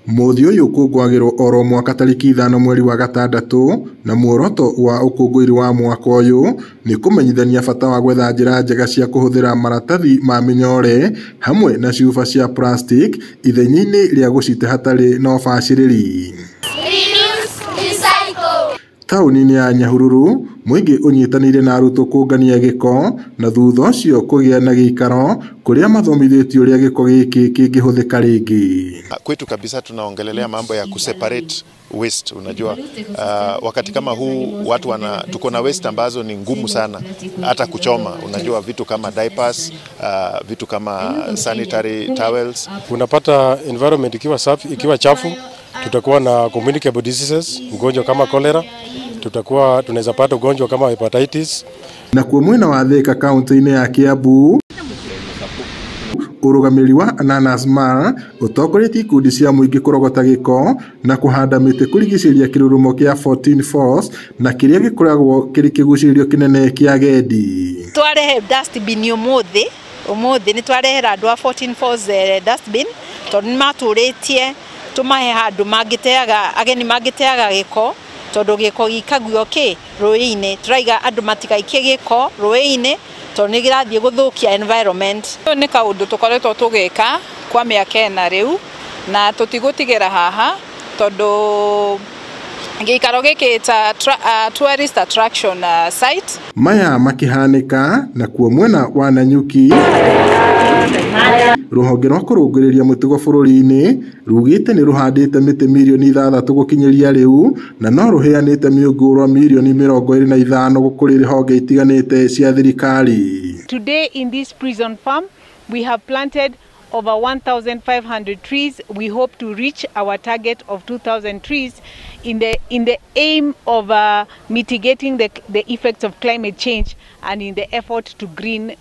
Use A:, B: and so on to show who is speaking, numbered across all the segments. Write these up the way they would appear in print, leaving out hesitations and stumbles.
A: Muthio uyu kungwagirwo oro mwaka tariki 5 mweri wa gatandatu, na muoroto wa ukungwiri wa mwaka uyu ni kumenyithania bata wa gwetha njira njega cia kuhuthira maratathi ma minyore hamwe na cuba cia plastic ithenya-ini ria gucite hatari na ubaciriri. Tauni-ini ya Nyahururu, muingi unyitanire na arutwo kungania giko na thutha ucio kugia na gikaro kuria mathomithitio ria giko giki kingihuthika ringi.
B: Kwetu kabisa tunaongelelea mambo ya kuseparate waste. Unajua wakati kama huu watu tuko na waste ambazo ni ngumu sana hata kuchoma. Unajua vitu kama diapers, vitu kama sanitary towels.
C: Unapata environment ikiwa safi, ikiwa chafu, tutakuwa na communicable diseases, ugonjwa kama cholera, tunaweza pata ugonjwa kama hepatitis.
A: Na kwa mwena wa Thika kaunti-ini ya Kiambu, urugamiri wa Ananas Mall utongoretie ikundi cia muingi kurogota giko na kuhanda miti kurigiciria kirurumo kia 14 Falls na kiria gikoragwo kiri kigucirio kinene kia agendi.
D: Twarehe dustbin umuthi ni twarehera andu a 14 Falls dustbin tondu ni maturitie tumahe handu mangiteaga ageni mangiteaga giko tondu giko gikagio rui-ini turaiga andu matikaikie giko rui-ini tondu ni girathie guthukia environment.
E: Ni kaundu tukoretwo tugika kwa miaka ena riu na tutigutigira haha tondu gikaro giki ta tourist attraction site.
A: Maya makihanika na kuo mwena wa Nanyuki, ruhonge rwa kurunguriria mitugo bururi-ini rugite ni ruhandite miti milioni 6 gukinyiria riu na no ruheanite miungurwa milioni 25 gukuri rihonge itiganite cia thirikari.
F: Today in this prison farm we have planted over 1,500 trees. We hope to reach our target of 2,000 trees in the aim of mitigating the effects of climate change and in the effort to green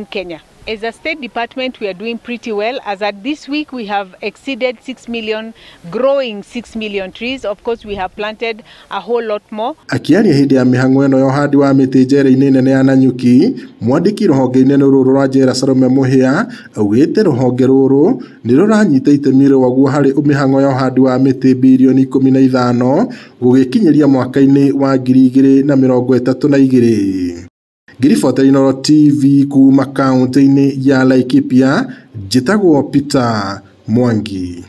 F: Kenya. As a State Department, we are doing pretty well. As at this week, we have exceeded 6 million, growing 6 million trees. Of course, we have planted a whole lot more.
A: Akiaria hindi ya mihango eno ya uhandi wa miti njera-ini nene ya Nanyuki, mwandiki ruhonge-ini ruru rwa njera Salome Muhia augite ruhonge ruru ni ruranyita itemi rwaguo hari mihango ya uhandi wa miti bilioni 15 gugikinyiria mwaka-ini wa 2032. Ngiribotera Inooro TV kuma kaunti-ini ya Laikipia, njitagwo Peter Mwangi.